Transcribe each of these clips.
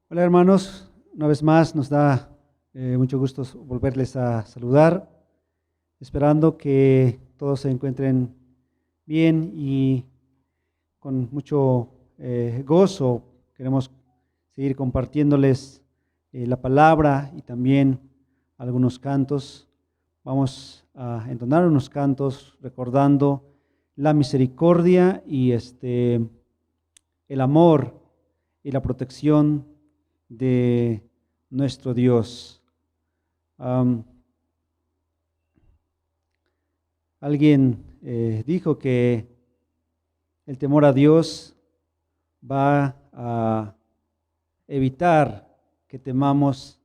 Hola hermanos, una vez más nos da mucho gusto volverles a saludar, esperando que todos se encuentren bien y con mucho gozo. Queremos seguir compartiéndoles la palabra y también algunos cantos. Vamos a entonar unos cantos recordando la misericordia y el amor y la protección de nuestro Dios. Alguien dijo que el temor a Dios va a evitar que temamos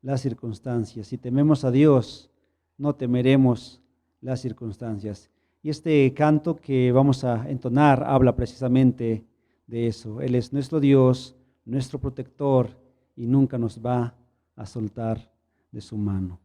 las circunstancias. Si tememos a Dios, no temeremos las circunstancias. Y este canto que vamos a entonar habla precisamente de eso. Él es nuestro Dios, nuestro protector, y nunca nos va a soltar de su mano.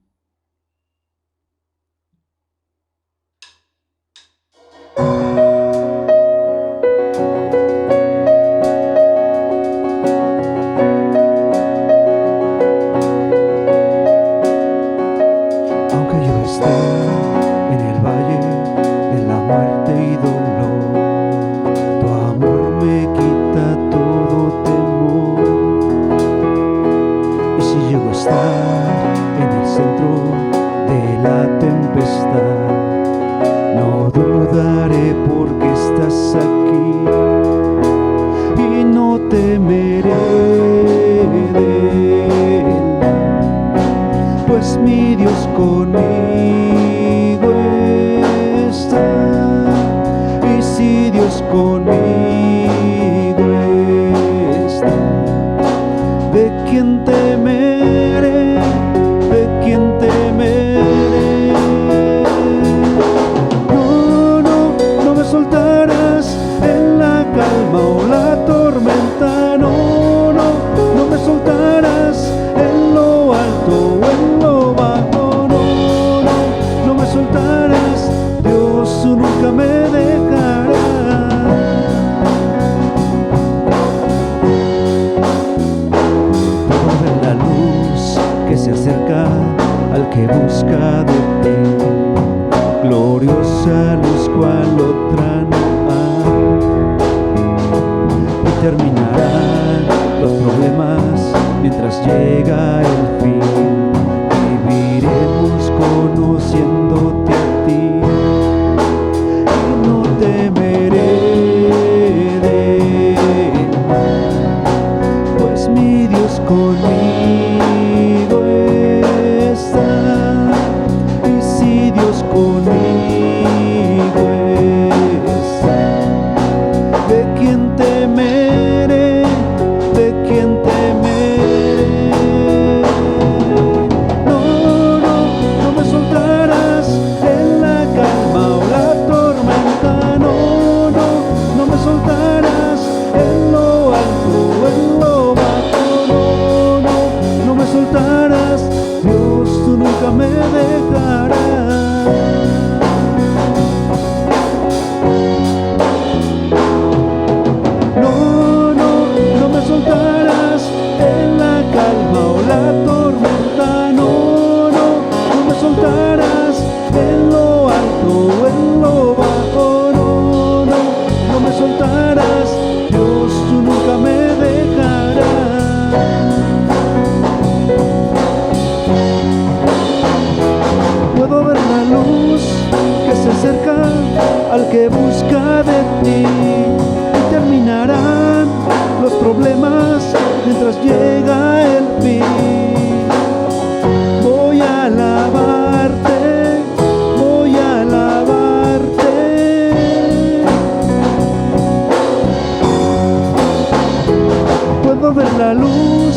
Aunque yo esté en el valle de la muerte y dolor, tu amor me quita todo temor. Y si llego a estar en el centro de la tempestad, no dudaré porque estás aquí y no temeré de él, pues mi Dios conmigo está. Y si Dios conmigo está, ¿de quién temeré? ¿De quién temeré? No, no, no me soltarás en la calma o la tormenta. No, no, no me soltarás en lo alto o en lo bajo. No, no, no me soltarás. Dios nunca me dejará. Puedo ver la luz que se acerca al que busca de ti, gloriosa luz cual otra no hay. Y terminarán los problemas mientras llega el fin. Viviremos conociéndote a ti y no temeré de él, pues mi Dios conmigo está. Y si Dios conmigo está, ¿de quién temeré? ¿De quién temeré? No, no, no me soltarás en la calma o la tormenta. No, no, no me soltarás en lo alto o en lo bajo. No, no, no me soltarás. Dios, tú nunca me dejarás. No, no, no me soltarás en la calma o la tormenta. No, no, no me soltarás en lo alto o en lo bajo. No, no, no me soltarás. Dios, tú nunca me dejarás. Puedo ver la luz que se acerca al que busca de ti. Y terminarán los problemas mientras llega el fin. Voy a alabarte, voy a alabarte. Puedo ver la luz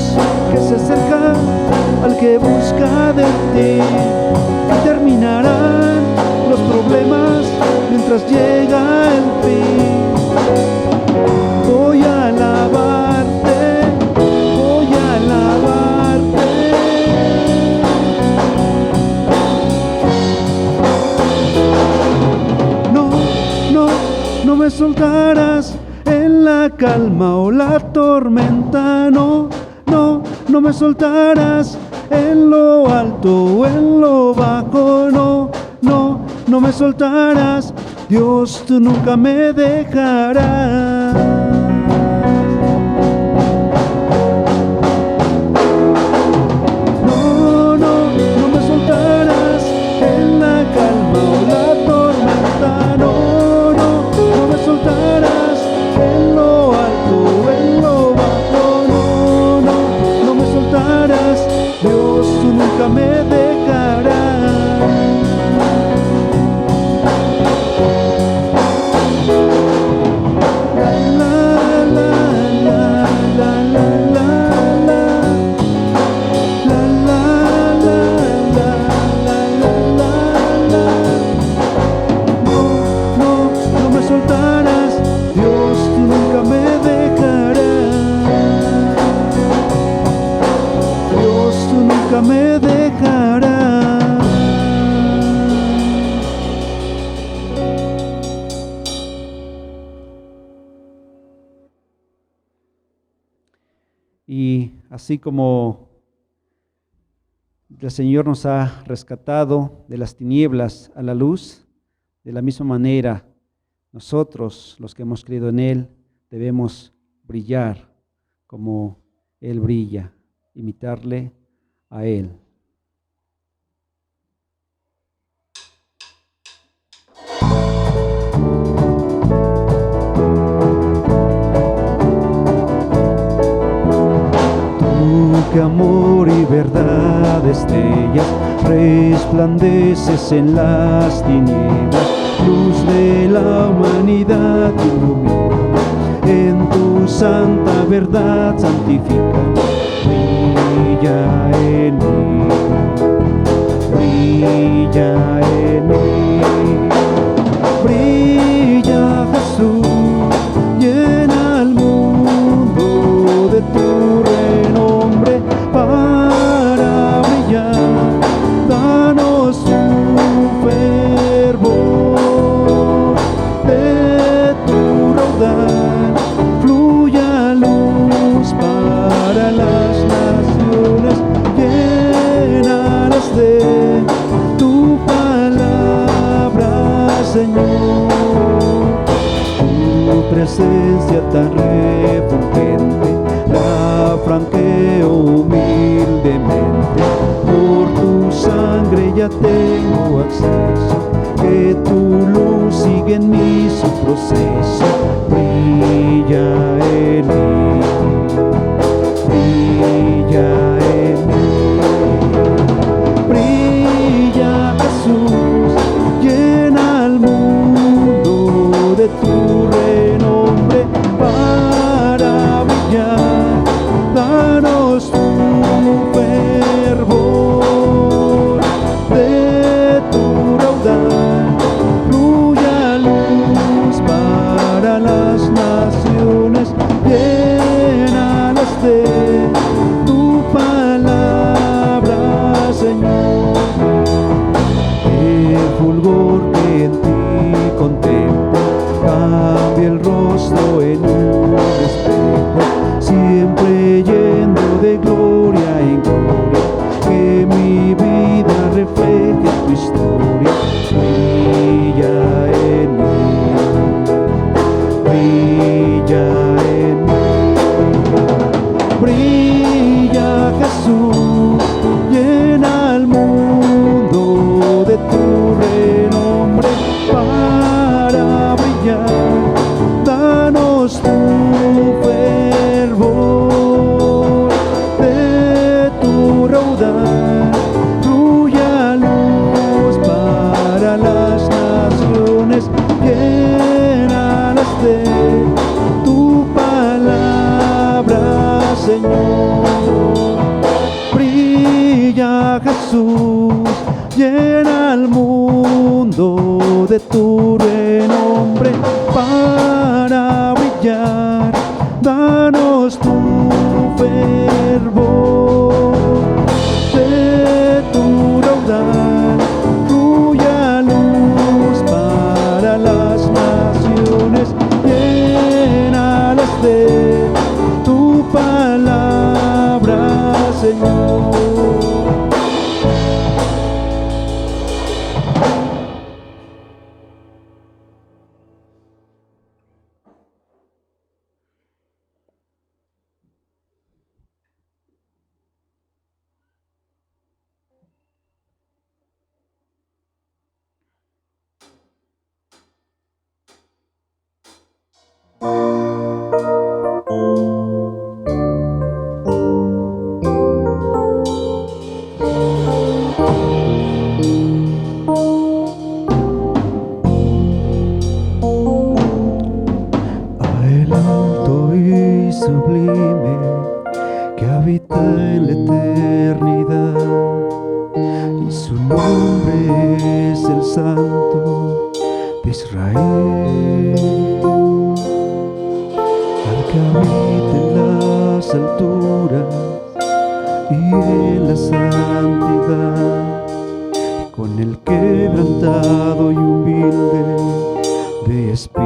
que se acerca al que busca de ti. Y terminarán los problemas mientras llega el fin. Voy a alabarte, voy a alabarte. No, no, no me soltarás en la calma o la tormenta. No, no, no me soltarás. En lo alto o en lo bajo, no, no, no me soltarás. Dios, tú nunca me dejarás. No, no, no me soltarás. En la calma o la tormenta, no, no, no me soltarás. En lo alto o en lo bajo, no, no, no me soltarás. Dios, tú nunca me dejarás. Me dejará. Y así como el Señor nos ha rescatado de las tinieblas a la luz, de la misma manera nosotros, los que hemos creído en Él, debemos brillar como Él brilla, imitarle a Él. Tú que amor y verdad estrellas, resplandeces en las tinieblas, luz de la humanidad ilumina, en tu santa verdad santifica. Brilla en mí, brilla en mí, brilla Jesús, llena el mundo de tu renombre para brillar, danos tu fervor, de tu raudal fluya luz para las naciones, llénalas de tu palabra, Señor. Tu presencia tan refulgente la franqueo humildemente. Por tu sangre ya tengo acceso, que tu luz sigue en mí su proceso. Brilla en mí, brilla en mí, brilla Jesús, llena el mundo de tu renombre para brillar, danos tu fervor, de tu raudal fluya luz para las naciones, llénalas de tu palabra, Señor. El fulgor que en ti contemplo cambia el rostro en un espejo, siempre yendo de gloria en gloria, que mi vida refleje tu historia. Brilla en mí, brilla en mí, brilla Jesús, llena el mundo de tu renombre para brillar, danos tu fervor, de tu raudal fluya luz para las naciones, llénalas de tu palabra, Señor. Brilla Jesús, llena el mundo de tu renombre para brillar, danos tu fervor, de tu raudal fluya luz para las naciones, llénalas de tu palabra,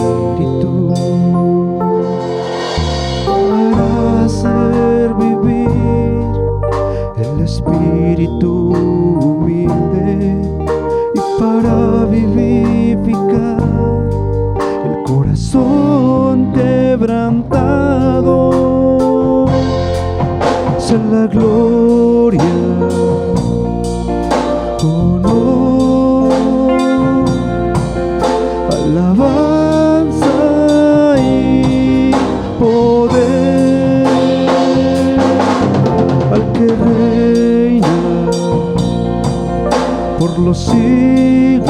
Espíritu para hacer vivir el espíritu humilde y para vivificar el corazón quebrantado. Sea la gloria, honor, alabanza y poder al que reina por los siglos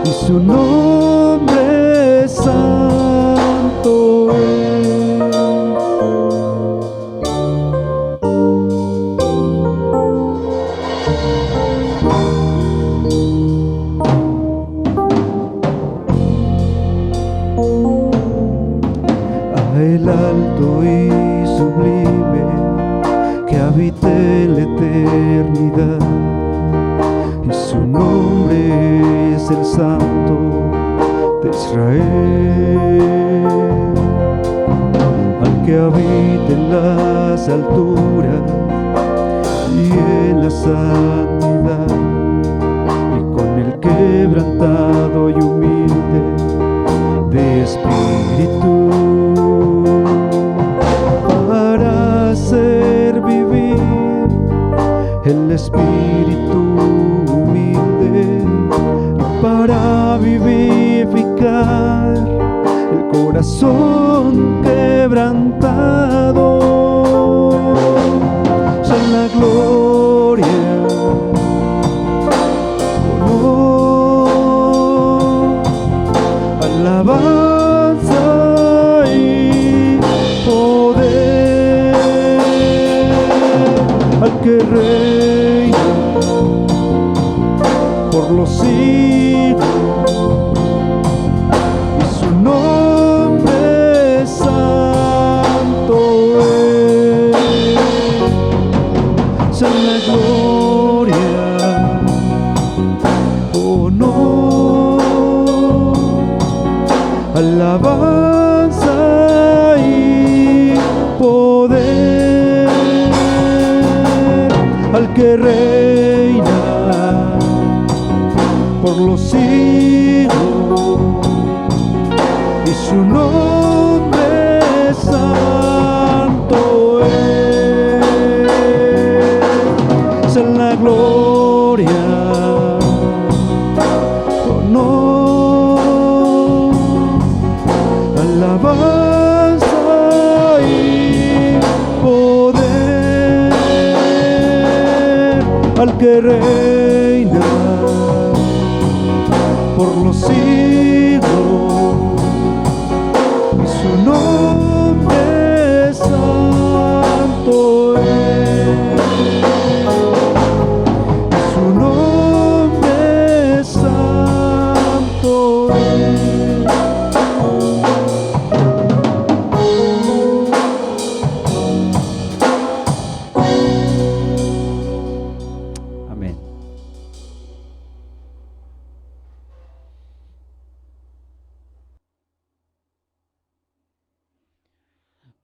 y su nombre es santo es. El alto y sublime que habita en la eternidad, y su nombre es el Santo de Israel, al que habita en las alturas y en la santidad, y con el quebrantado y humilde de espíritu, para hacer vivir el espíritu humilde y para vivificar el corazón quebrantado. Sea la gloria, honor, alabanza y poder al que reina por los siglos y su nombre es santo es. Sea la gloria, honor, alabanza y poder al que reina por los siglos y su nombre es santo es. Sea la gloria, honor, alabanza y poder al que reina por los siglos y su nombre es santo es. Y su nombre es santo es. Amén.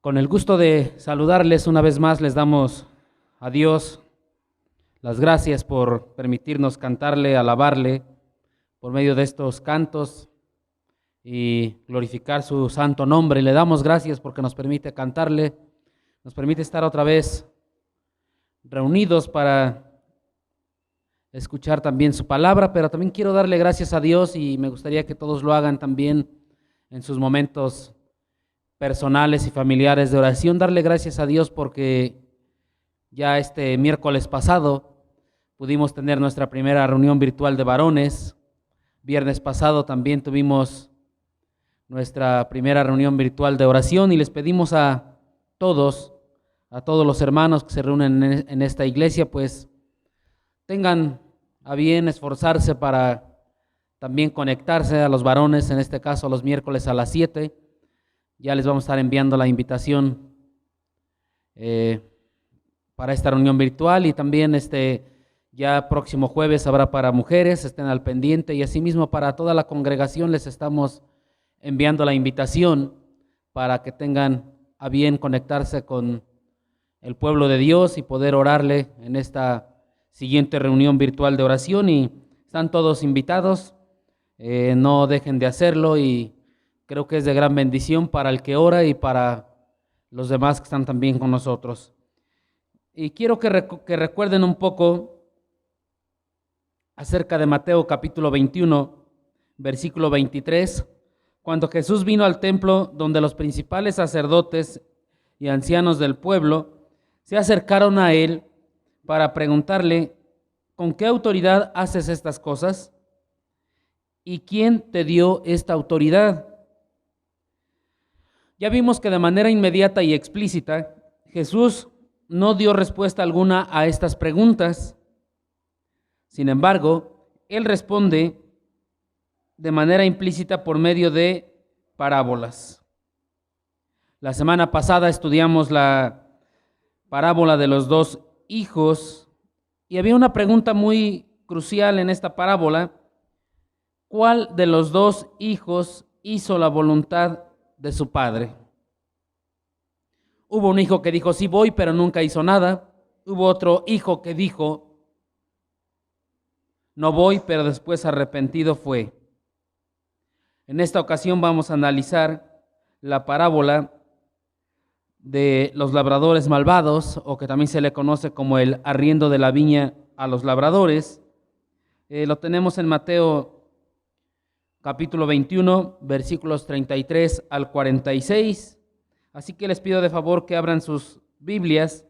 Con el gusto de saludarles una vez más, les damos a Dios las gracias por permitirnos cantarle, alabarle por medio de estos cantos y glorificar su santo nombre. Le damos gracias porque nos permite cantarle, nos permite estar otra vez reunidos para escuchar también su palabra, pero también quiero darle gracias a Dios y me gustaría que todos lo hagan también en sus momentos personales y familiares de oración, darle gracias a Dios porque ya este miércoles pasado pudimos tener nuestra primera reunión virtual de varones. Viernes pasado también tuvimos nuestra primera reunión virtual de oración y les pedimos a todos los hermanos que se reúnen en esta iglesia, pues tengan a bien esforzarse para también conectarse a los varones, en este caso los miércoles a las 7. Ya les vamos a estar enviando la invitación para esta reunión virtual y también Ya próximo jueves habrá para mujeres, estén al pendiente, y asimismo para toda la congregación les estamos enviando la invitación para que tengan a bien conectarse con el pueblo de Dios y poder orarle en esta siguiente reunión virtual de oración, y están todos invitados, no dejen de hacerlo, y creo que es de gran bendición para el que ora y para los demás que están también con nosotros. Y quiero que recuerden un poco acerca de Mateo capítulo 21, versículo 23, cuando Jesús vino al templo, donde los principales sacerdotes y ancianos del pueblo se acercaron a él para preguntarle: ¿con qué autoridad haces estas cosas? ¿Y quién te dio esta autoridad? Ya vimos que de manera inmediata y explícita Jesús no dio respuesta alguna a estas preguntas. Sin embargo, él responde de manera implícita por medio de parábolas. La semana pasada estudiamos la parábola de los dos hijos y había una pregunta muy crucial en esta parábola: ¿cuál de los dos hijos hizo la voluntad de su padre? Hubo un hijo que dijo: sí voy, pero nunca hizo nada. Hubo otro hijo que dijo: no voy, pero después arrepentido fue. En esta ocasión vamos a analizar la parábola de los labradores malvados, o que también se le conoce como el arriendo de la viña a los labradores. Lo tenemos en Mateo capítulo 21, versículos 33 al 46. Así que les pido de favor que abran sus Biblias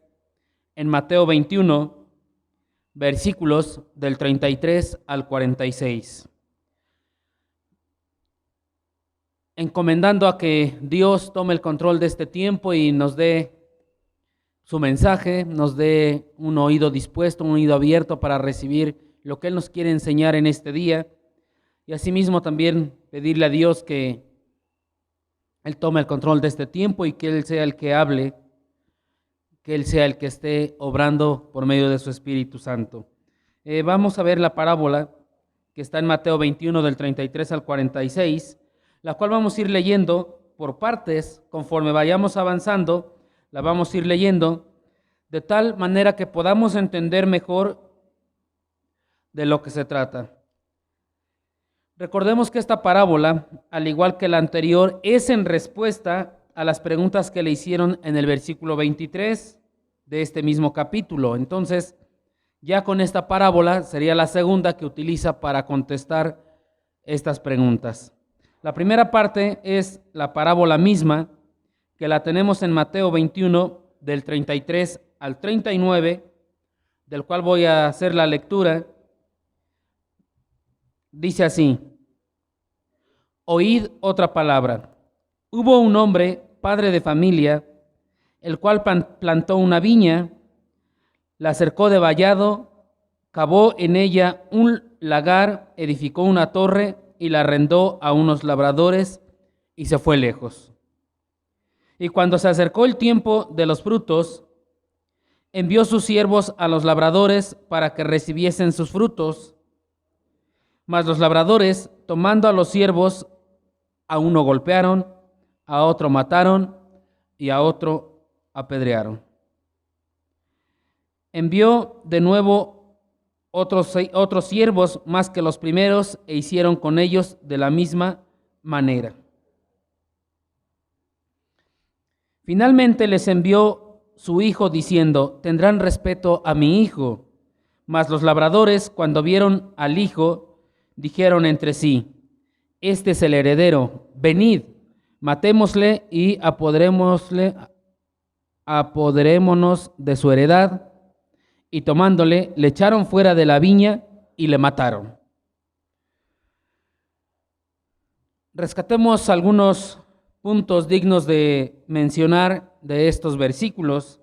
en Mateo 21, versículos del 33 al 46. Encomendando a que Dios tome el control de este tiempo y nos dé su mensaje, nos dé un oído dispuesto, un oído abierto para recibir lo que Él nos quiere enseñar en este día. Y asimismo también pedirle a Dios que Él tome el control de este tiempo y que Él sea el que hable, que Él sea el que esté obrando por medio de su Espíritu Santo. Vamos a ver la parábola que está en Mateo 21 del 33 al 46, la cual vamos a ir leyendo por partes. Conforme vayamos avanzando, la vamos a ir leyendo de tal manera que podamos entender mejor de lo que se trata. Recordemos que esta parábola, al igual que la anterior, es en respuesta a las preguntas que le hicieron en el versículo 23 de este mismo capítulo. Entonces, ya con esta parábola sería la segunda que utiliza para contestar estas preguntas. La primera parte es la parábola misma, que la tenemos en Mateo 21, del 33 al 39, del cual voy a hacer la lectura. Dice así: oíd otra palabra. Hubo un hombre, padre de familia, el cual plantó una viña, la cercó de vallado, cavó en ella un lagar, edificó una torre y la arrendó a unos labradores y se fue lejos. Y cuando se acercó el tiempo de los frutos, envió sus siervos a los labradores para que recibiesen sus frutos. Mas los labradores, tomando a los siervos, a uno golpearon, a otro mataron y a otro apedrearon. Envió de nuevo otros siervos más que los primeros, e hicieron con ellos de la misma manera. Finalmente les envió su hijo diciendo: tendrán respeto a mi hijo. Mas los labradores, cuando vieron al hijo, dijeron entre sí: este es el heredero, venid, matémosle y apoderémonos de su heredad. Y tomándole, le echaron fuera de la viña y le mataron. Rescatemos algunos puntos dignos de mencionar de estos versículos.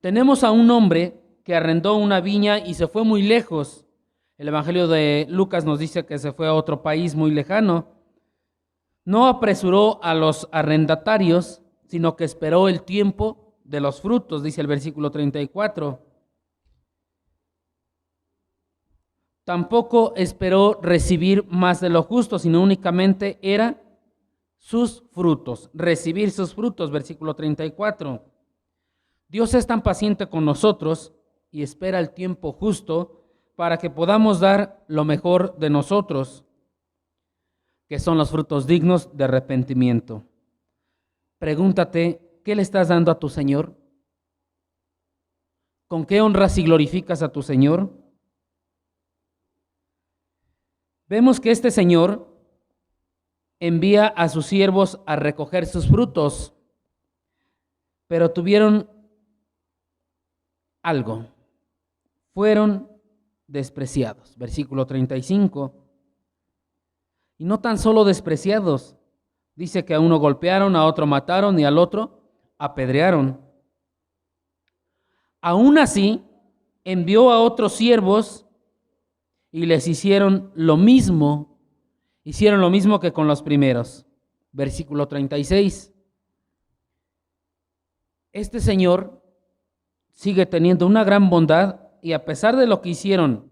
Tenemos a un hombre que arrendó una viña y se fue muy lejos. El Evangelio de Lucas nos dice que se fue a otro país muy lejano. No apresuró a los arrendatarios, sino que esperó el tiempo de los frutos, dice el versículo 34. tampoco esperó recibir más de lo justo, sino únicamente era sus frutos, recibir sus frutos, versículo 34. Dios es tan paciente con nosotros y espera el tiempo justo para que podamos dar lo mejor de nosotros, que son los frutos dignos de arrepentimiento. Pregúntate, ¿qué le estás dando a tu Señor? ¿Con qué honras y glorificas a tu Señor? Vemos que este Señor envía a sus siervos a recoger sus frutos, pero tuvieron algo, fueron despreciados. Versículo 35. Y no tan solo despreciados, dice que a uno golpearon, a otro mataron y al otro apedrearon. Aún así, envió a otros siervos y les hicieron lo mismo que con los primeros. Versículo 36. Este Señor sigue teniendo una gran bondad y a pesar de lo que hicieron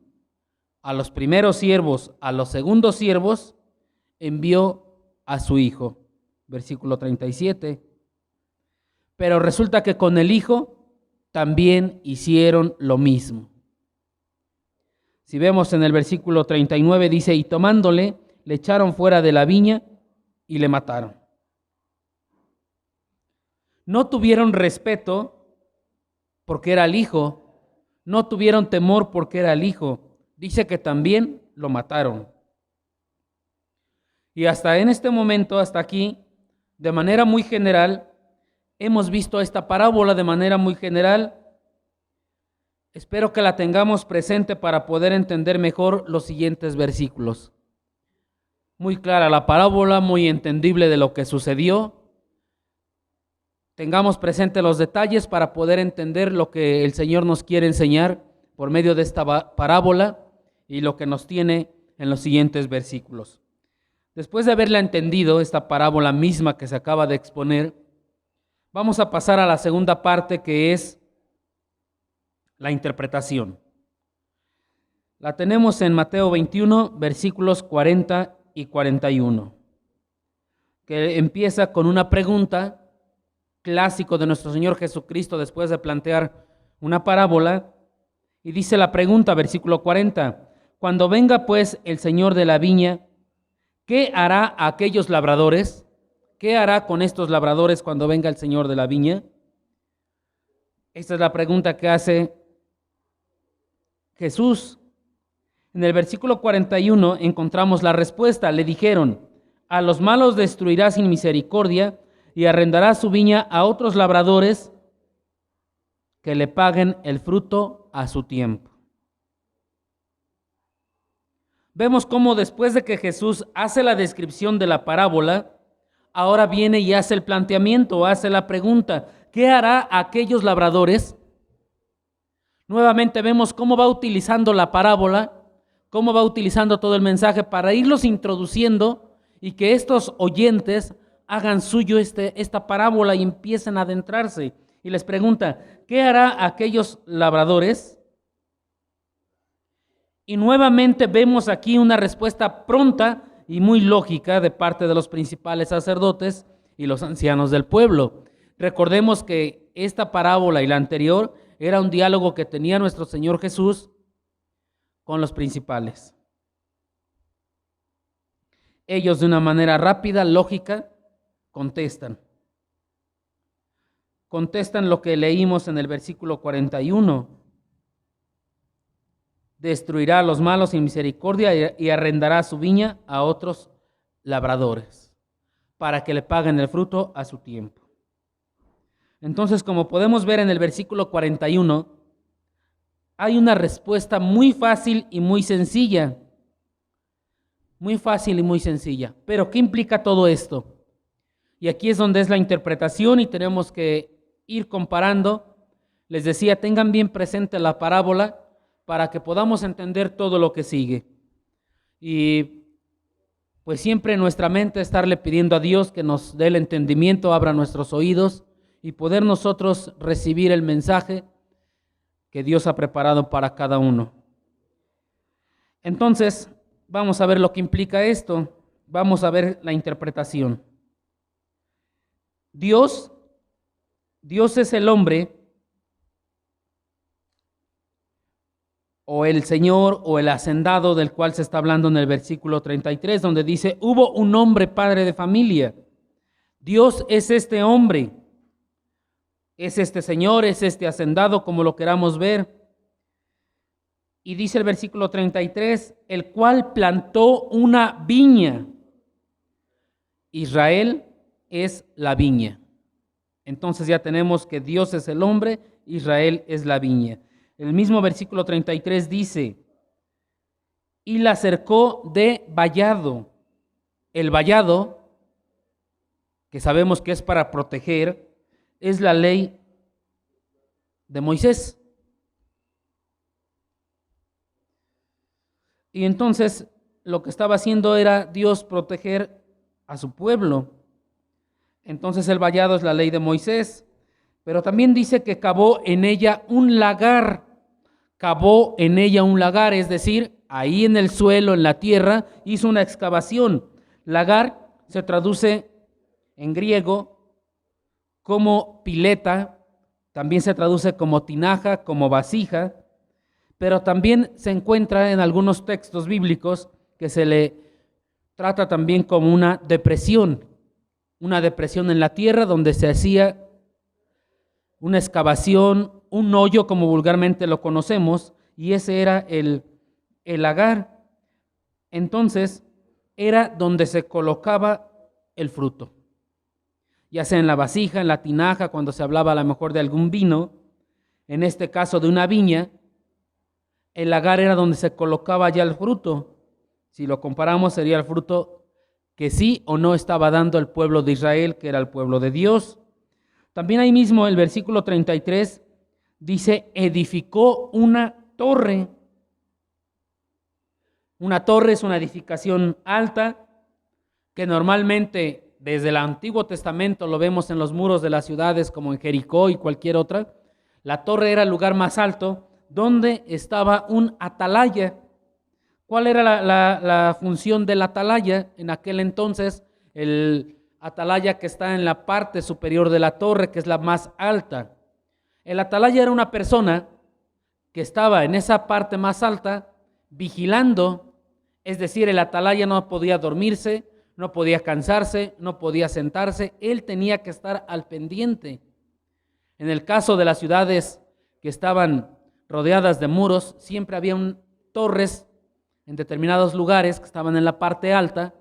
a los primeros siervos, a los segundos siervos, envió a su Hijo. Versículo 37. Pero resulta que con el Hijo también hicieron lo mismo. Si vemos en el versículo 39 dice, y tomándole, le echaron fuera de la viña y le mataron. No tuvieron respeto porque era el Hijo, no tuvieron temor porque era el Hijo. Dice que también lo mataron. Y hasta en este momento, hasta aquí, de manera muy general, hemos visto esta parábola de manera muy general. Espero que la tengamos presente para poder entender mejor los siguientes versículos. Muy clara la parábola, muy entendible de lo que sucedió. Tengamos presente los detalles para poder entender lo que el Señor nos quiere enseñar por medio de esta parábola y lo que nos tiene en los siguientes versículos. Después de haberla entendido, esta parábola misma que se acaba de exponer, vamos a pasar a la segunda parte, que es la interpretación. La tenemos en Mateo 21, versículos 40 y 41, que empieza con una pregunta clásico de nuestro Señor Jesucristo después de plantear una parábola, y dice la pregunta, versículo 40, cuando venga pues el Señor de la viña, ¿qué hará a aquellos labradores? ¿Qué hará con estos labradores cuando venga el Señor de la viña? Esta es la pregunta que hace Jesús. En el versículo 41 encontramos la respuesta. Le dijeron, a los malos destruirá sin misericordia y arrendará su viña a otros labradores que le paguen el fruto a su tiempo. Vemos cómo después de que Jesús hace la descripción de la parábola, ahora viene y hace el planteamiento, hace la pregunta, ¿qué hará a aquellos labradores? Nuevamente vemos cómo va utilizando la parábola, cómo va utilizando todo el mensaje para irlos introduciendo y que estos oyentes hagan suyo esta parábola y empiecen a adentrarse. Y les pregunta, ¿qué hará a aquellos labradores? Y nuevamente vemos aquí una respuesta pronta y muy lógica de parte de los principales sacerdotes y los ancianos del pueblo. Recordemos que esta parábola y la anterior era un diálogo que tenía nuestro Señor Jesús con los principales. Ellos de una manera rápida, lógica, contestan lo que leímos en el versículo 41. Destruirá a los malos sin misericordia y arrendará su viña a otros labradores para que le paguen el fruto a su tiempo. Entonces, como podemos ver en el versículo 41, hay una respuesta muy fácil y muy sencilla. Muy fácil y muy sencilla. Pero, ¿qué implica todo esto? Y aquí es donde es la interpretación y tenemos que ir comparando. Les decía, tengan bien presente la parábola para que podamos entender todo lo que sigue. Y pues siempre en nuestra mente estarle pidiendo a Dios que nos dé el entendimiento, abra nuestros oídos y poder nosotros recibir el mensaje que Dios ha preparado para cada uno. Entonces, vamos a ver lo que implica esto. Vamos a ver la interpretación. Dios es el hombre, o el Señor, o el hacendado del cual se está hablando en el versículo 33, donde dice, hubo un hombre padre de familia. Dios es este hombre, es este Señor, es este hacendado, como lo queramos ver. Y dice el versículo 33, el cual plantó una viña. Israel es la viña. Entonces ya tenemos que Dios es el hombre, Israel es la viña. El mismo versículo 33 dice, y la cercó de vallado. El vallado, que sabemos que es para proteger, es la ley de Moisés. Y entonces lo que estaba haciendo era Dios proteger a su pueblo. Entonces el vallado es la ley de Moisés, pero también dice que cavó en ella un lagar. Cavó en ella un lagar, es decir, ahí en el suelo, en la tierra, hizo una excavación. Lagar se traduce en griego como pileta, también se traduce como tinaja, como vasija, pero también se encuentra en algunos textos bíblicos que se le trata también como una depresión en la tierra donde se hacía una excavación, un hoyo como vulgarmente lo conocemos, y ese era el lagar. Entonces era donde se colocaba el fruto, ya sea en la vasija, en la tinaja, cuando se hablaba a lo mejor de algún vino, en este caso de una viña, el lagar era donde se colocaba ya el fruto. Si lo comparamos, sería el fruto que sí o no estaba dando el pueblo de Israel, que era el pueblo de Dios. También ahí mismo el versículo 33 dice, edificó una torre. Una torre es una edificación alta que normalmente desde el Antiguo Testamento lo vemos en los muros de las ciudades como en Jericó y cualquier otra. La torre era el lugar más alto donde estaba un atalaya. ¿Cuál era la función del atalaya? En aquel entonces, el atalaya que está en la parte superior de la torre, que es la más alta. El atalaya era una persona que estaba en esa parte más alta vigilando, es decir, el atalaya no podía dormirse, no podía cansarse, no podía sentarse, él tenía que estar al pendiente. En el caso de las ciudades que estaban rodeadas de muros, siempre había torres en determinados lugares que estaban en la parte alta,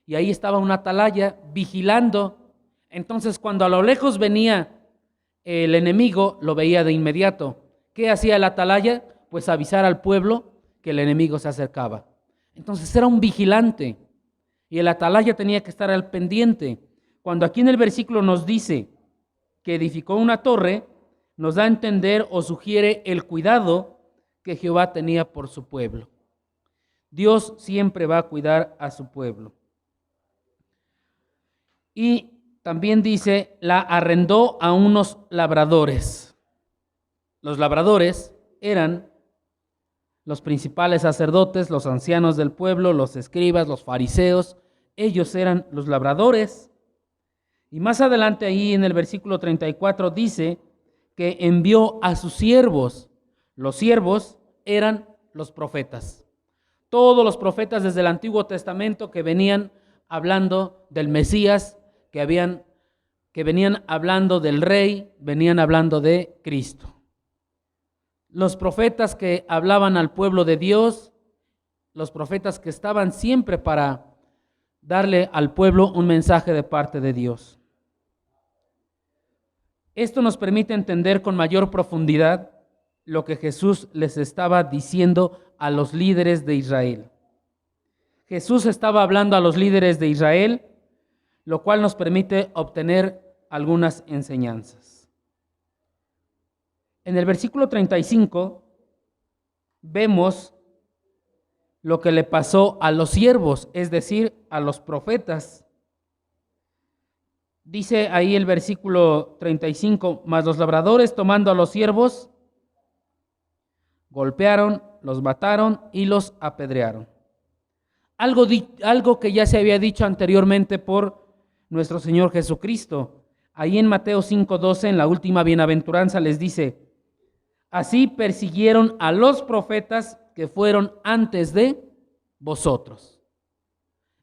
y ahí estaba una atalaya vigilando. Entonces, cuando a lo lejos venía el enemigo, lo veía de inmediato. ¿Qué hacía el atalaya? Pues avisar al pueblo que el enemigo se acercaba. Entonces era un vigilante, y el atalaya tenía que estar al pendiente. Cuando aquí en el versículo nos dice que edificó una torre, nos da a entender o sugiere el cuidado que Jehová tenía por su pueblo. Dios siempre va a cuidar a su pueblo. Y también dice, la arrendó a unos labradores. Los labradores eran los principales sacerdotes, los ancianos del pueblo, los escribas, los fariseos. Ellos eran los labradores. Y más adelante ahí en el versículo 34 dice que envió a sus siervos. Los siervos eran los profetas. Todos los profetas desde el Antiguo Testamento que venían hablando del Mesías, que venían hablando del Rey, venían hablando de Cristo. Los profetas que hablaban al pueblo de Dios, los profetas que estaban siempre para darle al pueblo un mensaje de parte de Dios. Esto nos permite entender con mayor profundidad lo que Jesús les estaba diciendo a los líderes de Israel. Jesús estaba hablando a los líderes de Israel, lo cual nos permite obtener algunas enseñanzas. En el versículo 35 vemos lo que le pasó a los siervos, es decir, a los profetas. Dice ahí el versículo 35, mas los labradores tomando a los siervos, golpearon, los mataron y los apedrearon. Algo que ya se había dicho anteriormente por nuestro Señor Jesucristo. Ahí en Mateo 5:12, en la última bienaventuranza, les dice: así persiguieron a los profetas que fueron antes de vosotros.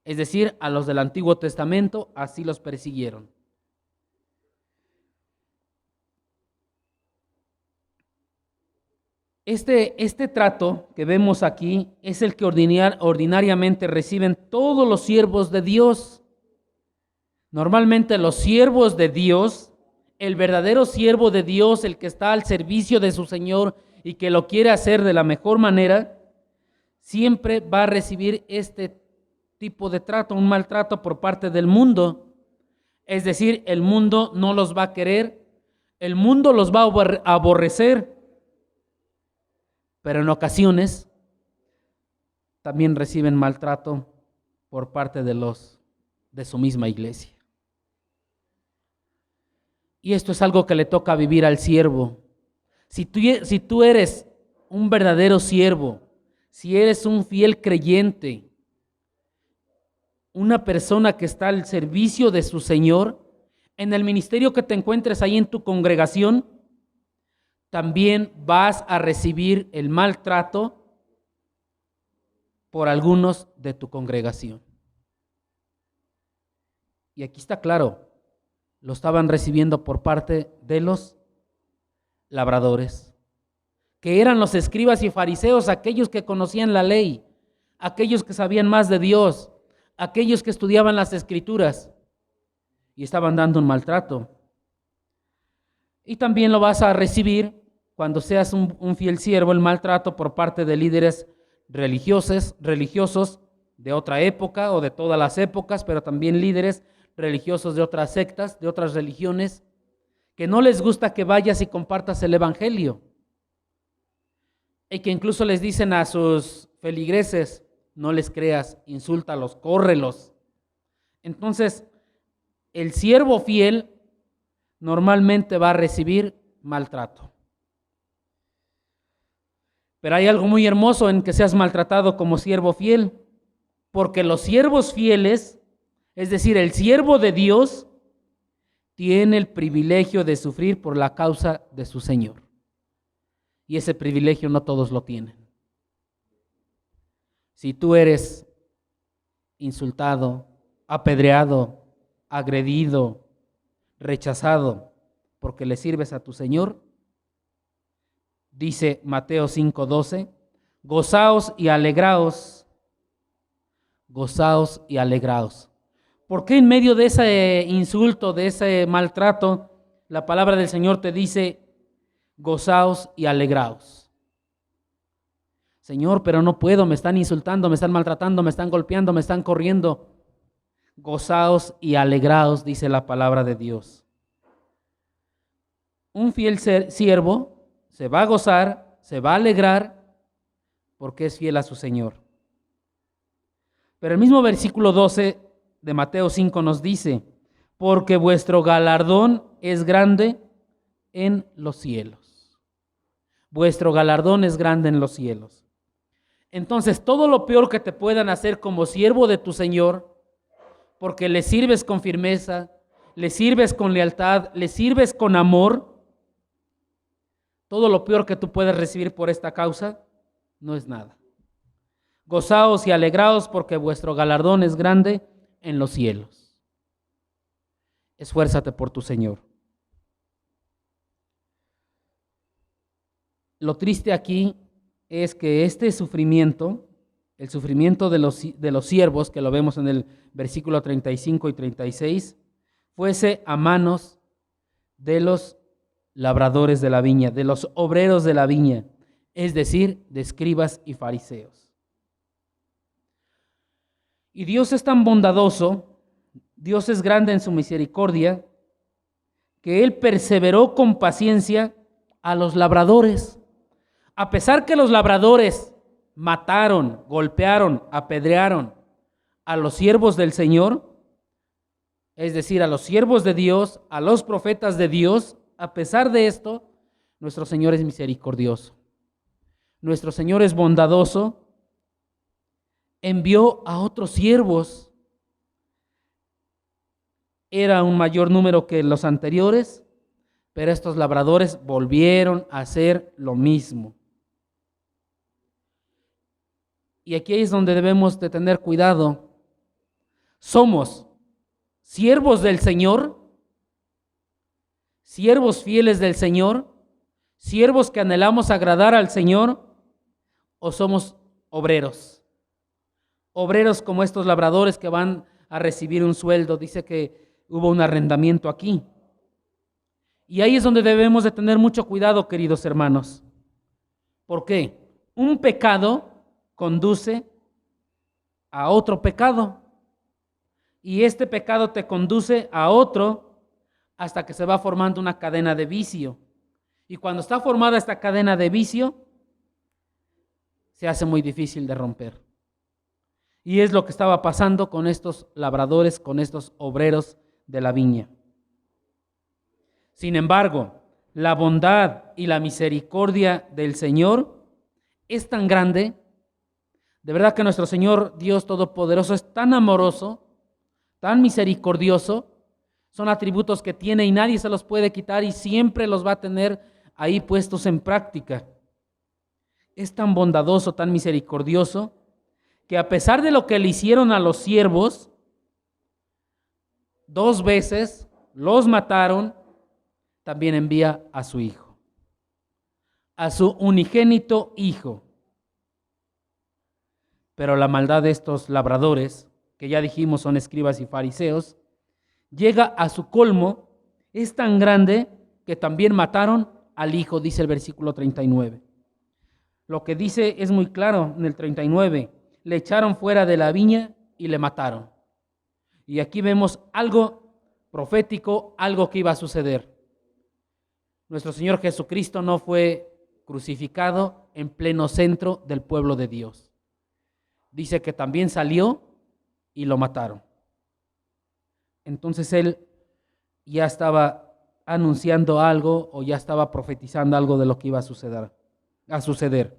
Es decir, a los del Antiguo Testamento, así los persiguieron. Este trato que vemos aquí es el que ordinariamente reciben todos los siervos de Dios. Normalmente los siervos de Dios, el verdadero siervo de Dios, el que está al servicio de su Señor y que lo quiere hacer de la mejor manera, siempre va a recibir este tipo de trato, un maltrato por parte del mundo. Es decir, el mundo no los va a querer, el mundo los va a aborrecer, pero en ocasiones también reciben maltrato por parte de su misma iglesia. Y esto es algo que le toca vivir al siervo. Si tú eres un verdadero siervo, si eres un fiel creyente, una persona que está al servicio de su Señor, en el ministerio que te encuentres ahí en tu congregación, también vas a recibir el maltrato por algunos de tu congregación. Y aquí está claro, lo estaban recibiendo por parte de los labradores, que eran los escribas y fariseos, aquellos que conocían la ley, aquellos que sabían más de Dios, aquellos que estudiaban las Escrituras, y estaban dando un maltrato. Y también lo vas a recibir cuando seas un fiel siervo, el maltrato por parte de líderes religiosos de otra época o de todas las épocas, pero también líderes religiosos de otras sectas, de otras religiones, que no les gusta que vayas y compartas el evangelio. Y que incluso les dicen a sus feligreses: no les creas, insúltalos, córrelos. Entonces, el siervo fiel normalmente va a recibir maltrato. Pero hay algo muy hermoso en que seas maltratado como siervo fiel, porque los siervos fieles, es decir, el siervo de Dios, tiene el privilegio de sufrir por la causa de su Señor. Y ese privilegio no todos lo tienen. Si tú eres insultado, apedreado, agredido, rechazado porque le sirves a tu Señor, dice Mateo 5:12, gozaos y alegraos, gozaos y alegraos. ¿Por qué en medio de ese insulto, de ese maltrato, la palabra del Señor te dice gozaos y alegraos? Señor, pero no puedo, me están insultando, me están maltratando, me están golpeando, me están corriendo. Gozaos y alegraos, dice la palabra de Dios. Un fiel siervo se va a gozar, se va a alegrar, porque es fiel a su Señor. Pero el mismo versículo 12 de Mateo 5 nos dice: porque vuestro galardón es grande en los cielos. Vuestro galardón es grande en los cielos. Entonces, todo lo peor que te puedan hacer como siervo de tu Señor, porque le sirves con firmeza, le sirves con lealtad, le sirves con amor, todo lo peor que tú puedes recibir por esta causa no es nada. Gozaos y alegraos, porque vuestro galardón es grande en los cielos. Esfuérzate por tu Señor. Lo triste aquí es que este sufrimiento, el sufrimiento de los siervos, que lo vemos en el versículo 35 y 36, fuese a manos de los labradores de la viña, de los obreros de la viña, es decir, de escribas y fariseos. Y Dios es tan bondadoso, Dios es grande en su misericordia, que Él perseveró con paciencia a los labradores. A pesar que los labradores mataron, golpearon, apedrearon a los siervos del Señor, es decir, a los siervos de Dios, a los profetas de Dios, a pesar de esto, nuestro Señor es misericordioso. nuestro Señor es bondadoso, envió a otros siervos. Era un mayor número que los anteriores, pero estos labradores volvieron a hacer lo mismo. Y aquí es donde debemos de tener cuidado. Somos siervos del Señor, siervos fieles del Señor, siervos que anhelamos agradar al Señor, o somos obreros. Obreros como estos labradores que van a recibir un sueldo. Dice que hubo un arrendamiento aquí. Y ahí es donde debemos de tener mucho cuidado, queridos hermanos. ¿Por qué? Un pecado conduce a otro pecado. Y este pecado te conduce a otro hasta que se va formando una cadena de vicio. Y cuando está formada esta cadena de vicio, se hace muy difícil de romper. Y es lo que estaba pasando con estos labradores, con estos obreros de la viña. Sin embargo, la bondad y la misericordia del Señor es tan grande. De verdad que nuestro Señor Dios Todopoderoso es tan amoroso, tan misericordioso. Son atributos que tiene y nadie se los puede quitar y siempre los va a tener ahí puestos en práctica. Es tan bondadoso, tan misericordioso, que a pesar de lo que le hicieron a los siervos, 2 veces los mataron, también envía a su hijo, a su unigénito hijo. Pero la maldad de estos labradores, que ya dijimos son escribas y fariseos, llega a su colmo, es tan grande que también mataron al hijo, dice el versículo 39. Lo que dice es muy claro en el 39, le echaron fuera de la viña y le mataron. Y aquí vemos algo profético, algo que iba a suceder. Nuestro Señor Jesucristo no fue crucificado en pleno centro del pueblo de Dios. Dice que también salió y lo mataron. Entonces Él ya estaba anunciando algo o ya estaba profetizando algo de lo que iba a suceder.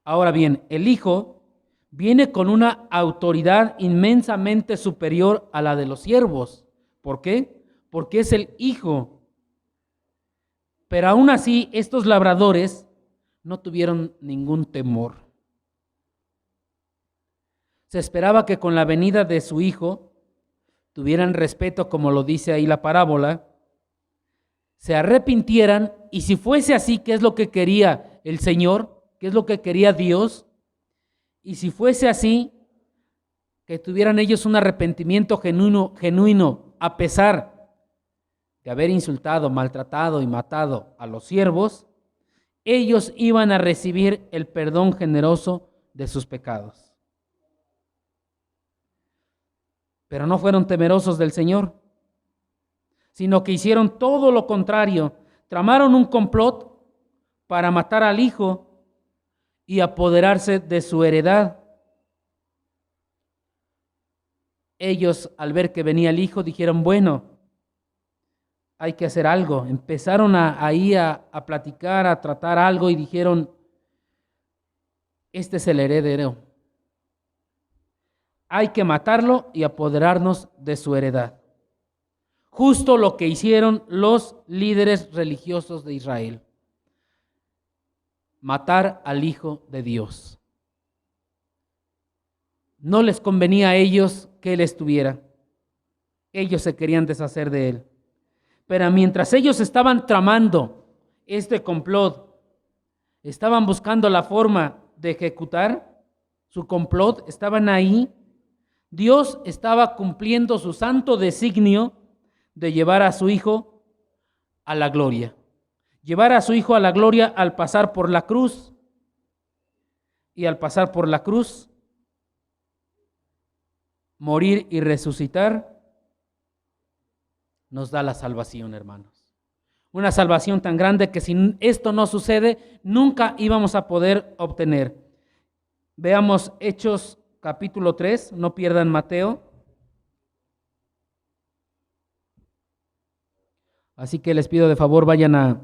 Ahora bien, el Hijo viene con una autoridad inmensamente superior a la de los siervos. ¿Por qué? Porque es el Hijo. Pero aún así, estos labradores no tuvieron ningún temor. Se esperaba que con la venida de su Hijo tuvieran respeto, como lo dice ahí la parábola, se arrepintieran, y si fuese así, ¿qué es lo que quería el Señor? ¿Qué es lo que quería Dios? Y si fuese así, que tuvieran ellos un arrepentimiento genuino, a pesar de haber insultado, maltratado y matado a los siervos, ellos iban a recibir el perdón generoso de sus pecados. Pero no fueron temerosos del Señor, sino que hicieron todo lo contrario. Tramaron un complot para matar al Hijo y apoderarse de su heredad. Ellos, al ver que venía el Hijo, dijeron, bueno, hay que hacer algo. Empezaron ahí a platicar, a tratar algo y dijeron, este es el heredero. Hay que matarlo y apoderarnos de su heredad. Justo lo que hicieron los líderes religiosos de Israel. Matar al Hijo de Dios. No les convenía a ellos que Él estuviera. Ellos se querían deshacer de Él. Pero mientras ellos estaban tramando este complot, estaban buscando la forma de ejecutar su complot, estaban ahí, Dios estaba cumpliendo su santo designio de llevar a su Hijo a la gloria. Llevar a su Hijo a la gloria al pasar por la cruz. Y al pasar por la cruz, morir y resucitar, nos da la salvación, hermanos. Una salvación tan grande que si esto no sucede, nunca íbamos a poder obtener. Veamos Hechos capítulo 3, no pierdan Mateo. Así que les pido de favor, vayan a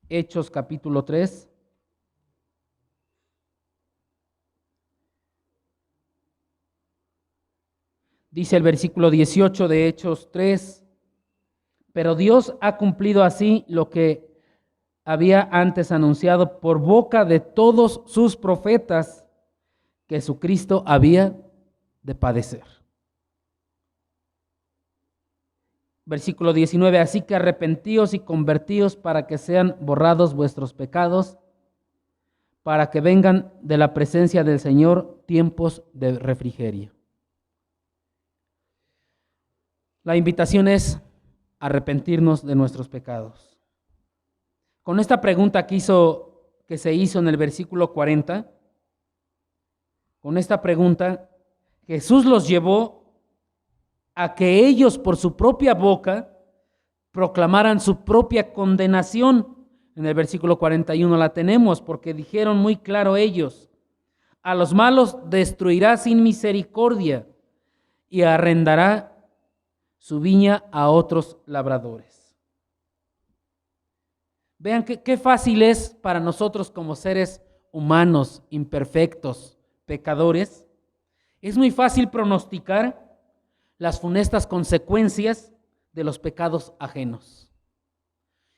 Hechos capítulo 3. Dice el versículo 18 de Hechos 3, pero Dios ha cumplido así lo que había antes anunciado por boca de todos sus profetas, que Jesucristo había de padecer. Versículo 19, así que arrepentíos y convertíos para que sean borrados vuestros pecados, para que vengan de la presencia del Señor tiempos de refrigerio. La invitación es arrepentirnos de nuestros pecados. Con esta pregunta que se hizo en el versículo 40, con esta pregunta, Jesús los llevó a que ellos por su propia boca proclamaran su propia condenación. En el versículo 41 la tenemos, porque dijeron muy claro ellos: a los malos destruirá sin misericordia y arrendará su viña a otros labradores. Vean qué fácil es para nosotros como seres humanos, imperfectos, pecadores. Es muy fácil pronosticar las funestas consecuencias de los pecados ajenos.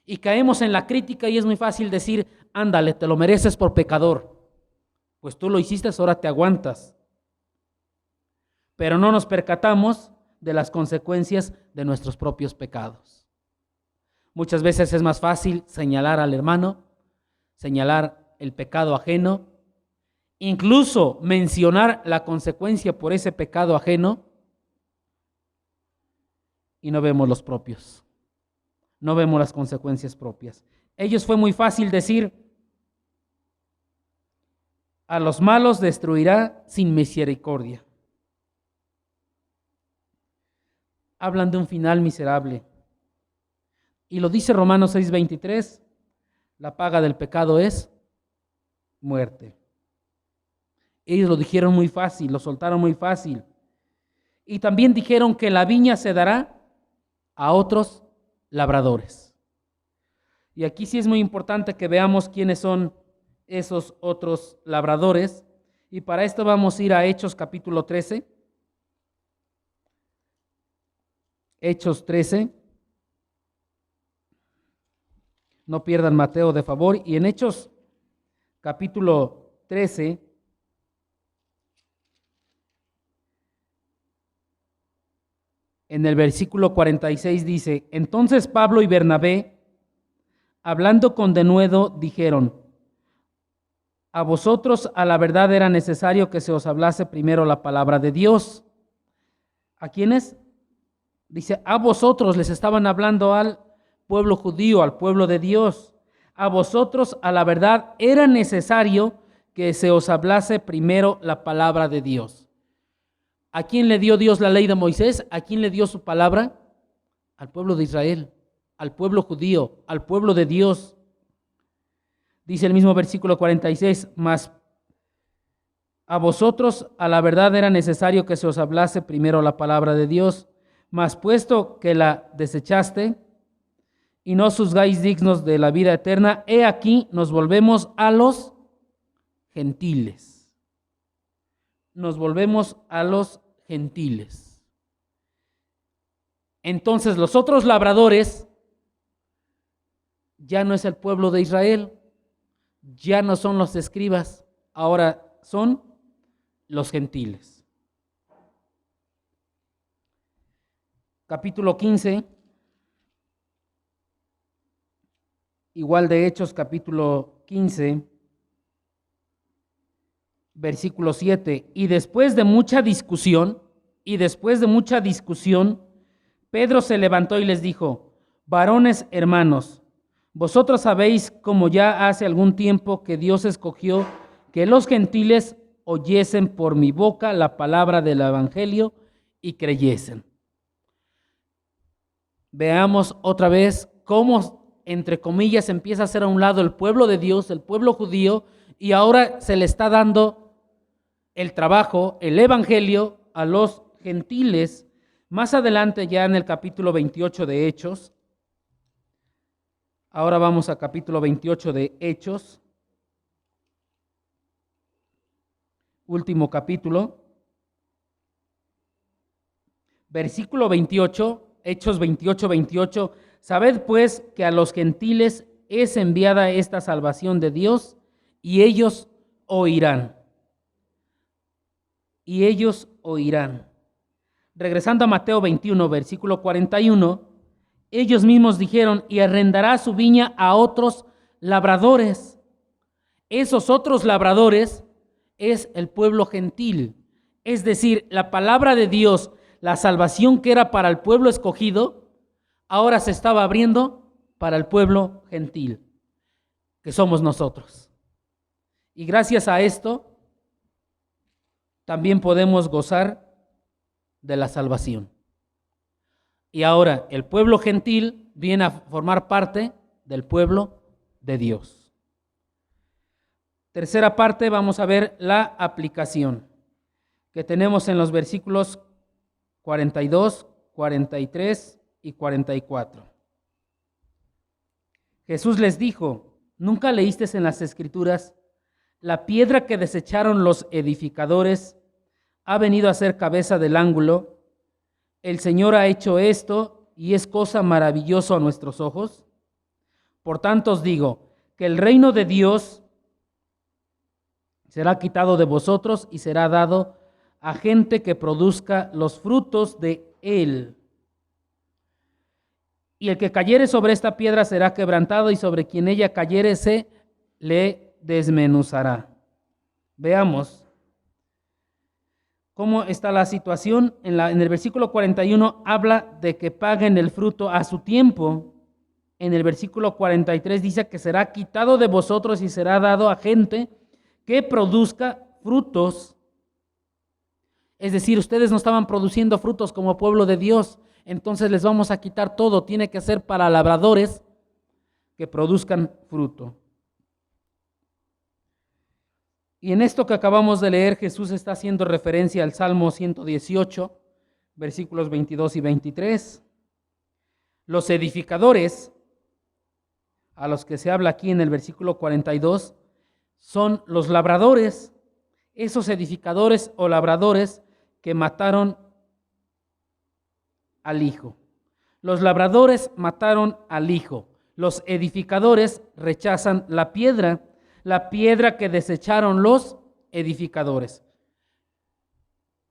Y caemos en la crítica y es muy fácil decir: ándale, te lo mereces por pecador. Pues tú lo hiciste, ahora te aguantas. Pero no nos percatamos de las consecuencias de nuestros propios pecados. Muchas veces es más fácil señalar al hermano, señalar el pecado ajeno, incluso mencionar la consecuencia por ese pecado ajeno, y no vemos los propios. No vemos las consecuencias propias. Ellos fue muy fácil decir: a los malos destruirá sin misericordia. Hablan de un final miserable. Y lo dice Romanos 6:23, la paga del pecado es muerte. Ellos lo dijeron muy fácil, lo soltaron muy fácil. Y también dijeron que la viña se dará a otros labradores. Y aquí sí es muy importante que veamos quiénes son esos otros labradores. Y para esto vamos a ir a Hechos capítulo 13. Hechos 13. No pierdan Mateo de favor. Y en Hechos capítulo 13, en el versículo 46 dice: entonces Pablo y Bernabé, hablando con denuedo, dijeron: a vosotros a la verdad era necesario que se os hablase primero la palabra de Dios. ¿A quiénes? Dice, a vosotros les estaban hablando al pueblo judío, al pueblo de Dios. A vosotros a la verdad era necesario que se os hablase primero la palabra de Dios. ¿A quién le dio Dios la ley de Moisés? ¿A quién le dio su palabra? Al pueblo de Israel, al pueblo judío, al pueblo de Dios. Dice el mismo versículo 46, mas a vosotros a la verdad era necesario que se os hablase primero la palabra de Dios, mas puesto que la desechaste y no juzgáis dignos de la vida eterna, he aquí nos volvemos a los gentiles. Nos volvemos a los gentiles. Entonces los otros labradores ya no es el pueblo de Israel, ya no son los escribas, ahora son los gentiles. Capítulo 15, igual de Hechos, capítulo 15, versículo 7. Y después de mucha discusión, Pedro se levantó y les dijo: varones hermanos, vosotros sabéis, como ya hace algún tiempo, que Dios escogió que los gentiles oyesen por mi boca la palabra del evangelio y creyesen. Veamos otra vez cómo, entre comillas, empieza a hacer a un lado el pueblo de Dios, el pueblo judío, y ahora se le está dando el trabajo, el evangelio a los gentiles. Más adelante, ya en el capítulo 28 de Hechos, ahora vamos a capítulo 28 de Hechos, último capítulo. Versículo 28, Hechos 28, 28. Sabed pues que a los gentiles es enviada esta salvación de Dios, y ellos oirán. Y ellos oirán. Regresando a Mateo 21, versículo 41, ellos mismos dijeron, y arrendará su viña a otros labradores. Esos otros labradores es el pueblo gentil. Es decir, la palabra de Dios, la salvación que era para el pueblo escogido, ahora se estaba abriendo para el pueblo gentil, que somos nosotros. Y gracias a esto, también podemos gozar de la salvación. Y ahora el pueblo gentil viene a formar parte del pueblo de Dios. Tercera parte, vamos a ver la aplicación que tenemos en los versículos 42, 43 y 44. Jesús les dijo, ¿nunca leíste en las Escrituras? La piedra que desecharon los edificadores ha venido a ser cabeza del ángulo. El Señor ha hecho esto y es cosa maravillosa a nuestros ojos. Por tanto os digo que el reino de Dios será quitado de vosotros y será dado a gente que produzca los frutos de él. Y el que cayere sobre esta piedra será quebrantado, y sobre quien ella cayere se le desmenuzará. Veamos cómo está la situación. En el versículo 41 habla de que paguen el fruto a su tiempo. En el versículo 43 dice que será quitado de vosotros y será dado a gente que produzca frutos. Es decir, ustedes no estaban produciendo frutos como pueblo de Dios, entonces les vamos a quitar todo. Tiene que ser para labradores que produzcan fruto. Y en esto que acabamos de leer, Jesús está haciendo referencia al Salmo 118, versículos 22 y 23. Los edificadores, a los que se habla aquí en el versículo 42, son los labradores, esos edificadores o labradores que mataron al hijo. Los labradores mataron al hijo. Los edificadores rechazan la piedra que desecharon los edificadores.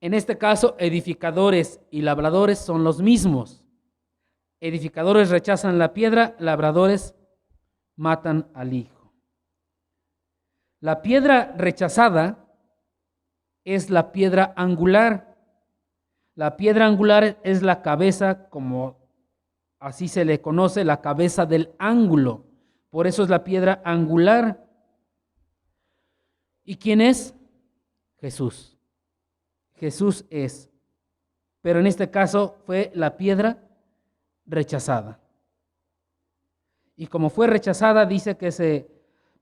En este caso, edificadores y labradores son los mismos. Edificadores rechazan la piedra, labradores matan al hijo. La piedra rechazada es la piedra angular. La piedra angular es la cabeza, como así se le conoce, la cabeza del ángulo. Por eso es la piedra angular. ¿Y quién es? Jesús. Jesús es. Pero en este caso fue la piedra rechazada. Y como fue rechazada, dice que se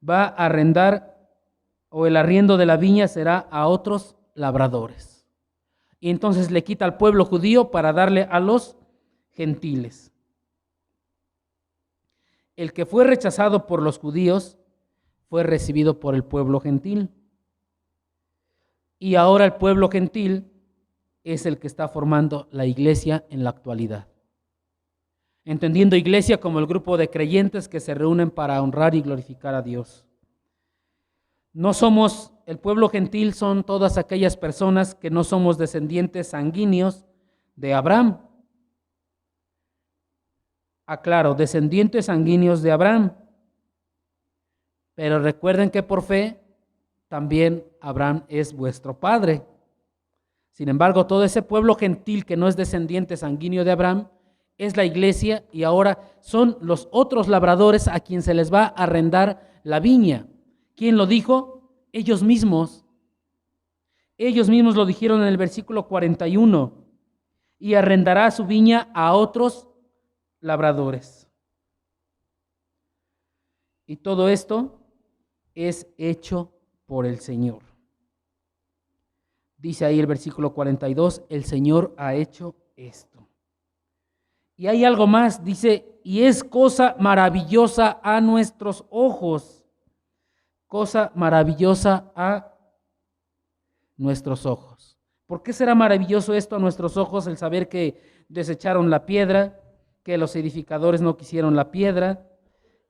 va a arrendar, o el arriendo de la viña será a otros labradores. Y entonces le quita al pueblo judío para darle a los gentiles. El que fue rechazado por los judíos fue recibido por el pueblo gentil. Y ahora el pueblo gentil es el que está formando la iglesia en la actualidad. Entendiendo iglesia como el grupo de creyentes que se reúnen para honrar y glorificar a Dios. No somos, el pueblo gentil son todas aquellas personas que no somos descendientes sanguíneos de Abraham. Aclaro, descendientes sanguíneos de Abraham. Pero recuerden que por fe también Abraham es vuestro padre. Sin embargo, todo ese pueblo gentil que no es descendiente sanguíneo de Abraham es la iglesia, y ahora son los otros labradores a quien se les va a arrendar la viña. ¿Quién lo dijo? Ellos mismos. Ellos mismos lo dijeron en el versículo 41. Y arrendará su viña a otros labradores. Y todo esto es hecho por el Señor. Dice ahí el versículo 42, el Señor ha hecho esto. Y hay algo más, dice, y es cosa maravillosa a nuestros ojos. Cosa maravillosa a nuestros ojos. ¿Por qué será maravilloso esto a nuestros ojos, el saber que desecharon la piedra, que los edificadores no quisieron la piedra,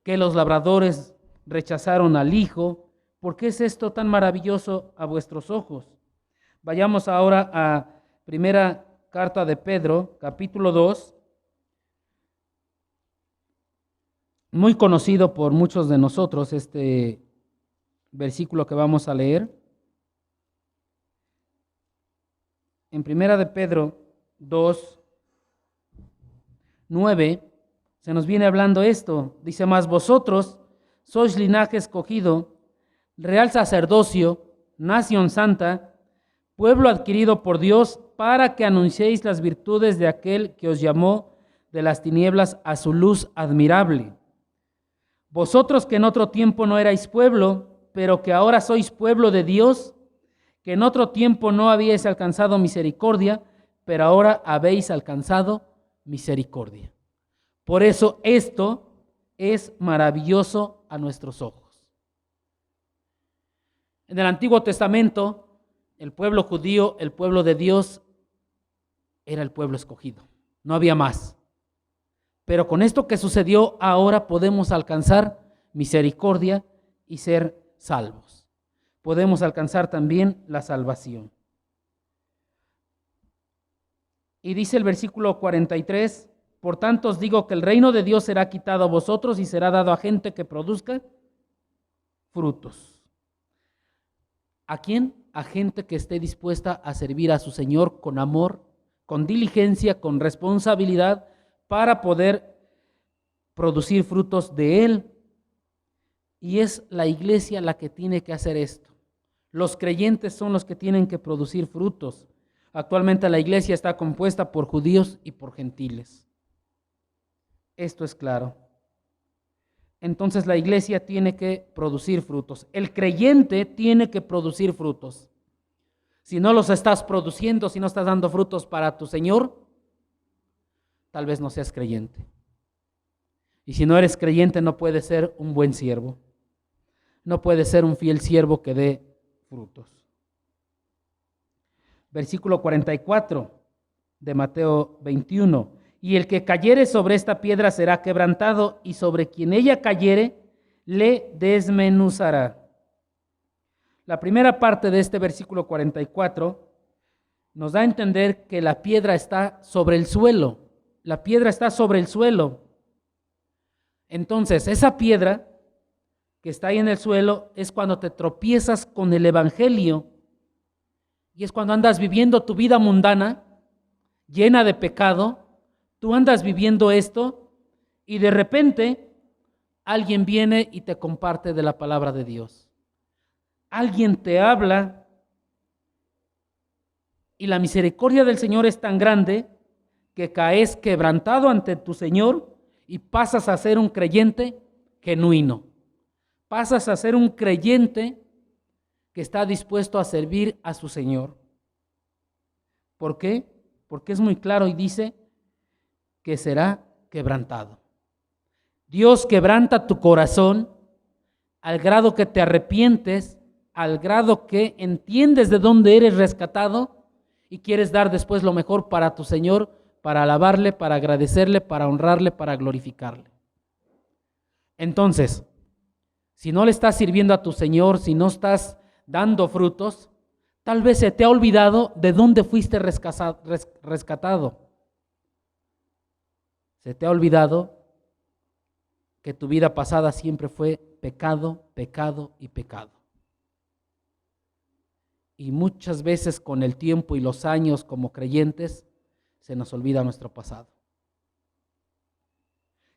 que los labradores rechazaron al Hijo? ¿Por qué es esto tan maravilloso a vuestros ojos? Vayamos ahora a primera carta de Pedro, capítulo 2, muy conocido por muchos de nosotros, este versículo que vamos a leer. En primera de Pedro 2, 9, se nos viene hablando esto. Dice: mas vosotros sois linaje escogido, real sacerdocio, nación santa, pueblo adquirido por Dios, para que anunciéis las virtudes de aquel que os llamó de las tinieblas a su luz admirable. Vosotros que en otro tiempo no erais pueblo, pero que ahora sois pueblo de Dios, que en otro tiempo no habíais alcanzado misericordia, pero ahora habéis alcanzado misericordia. Por eso esto es maravilloso a nuestros ojos. En el Antiguo Testamento, el pueblo judío, el pueblo de Dios, era el pueblo escogido. No había más. Pero con esto que sucedió, ahora podemos alcanzar misericordia y ser salvos. Podemos alcanzar también la salvación. Y dice el versículo 43, por tanto os digo que el reino de Dios será quitado a vosotros y será dado a gente que produzca frutos. ¿A quién? A gente que esté dispuesta a servir a su Señor con amor, con diligencia, con responsabilidad, para poder producir frutos de Él. Y es la iglesia la que tiene que hacer esto. Los creyentes son los que tienen que producir frutos. Actualmente la iglesia está compuesta por judíos y por gentiles. Esto es claro. Entonces la iglesia tiene que producir frutos. El creyente tiene que producir frutos. Si no los estás produciendo, si no estás dando frutos para tu Señor, tal vez no seas creyente. Y si no eres creyente, no puedes ser un buen siervo. No puedes ser un fiel siervo que dé frutos. Versículo 44 de Mateo 21. Y el que cayere sobre esta piedra será quebrantado, y sobre quien ella cayere le desmenuzará. La primera parte de este versículo 44 nos da a entender que la piedra está sobre el suelo. La piedra está sobre el suelo. Entonces, esa piedra que está ahí en el suelo es cuando te tropiezas con el evangelio, y es cuando andas viviendo tu vida mundana, llena de pecado. Tú andas viviendo esto y de repente alguien viene y te comparte de la palabra de Dios. Alguien te habla y la misericordia del Señor es tan grande que caes quebrantado ante tu Señor y pasas a ser un creyente genuino. Pasas a ser un creyente que está dispuesto a servir a su Señor. ¿Por qué? Porque es muy claro y dice que será quebrantado. Dios quebranta tu corazón al grado que te arrepientes, al grado que entiendes de dónde eres rescatado y quieres dar después lo mejor para tu Señor, para alabarle, para agradecerle, para honrarle, para glorificarle. Entonces, si no le estás sirviendo a tu Señor, si no estás dando frutos, tal vez se te ha olvidado de dónde fuiste rescatado. Se te ha olvidado que tu vida pasada siempre fue pecado, pecado y pecado. Y muchas veces con el tiempo y los años como creyentes se nos olvida nuestro pasado.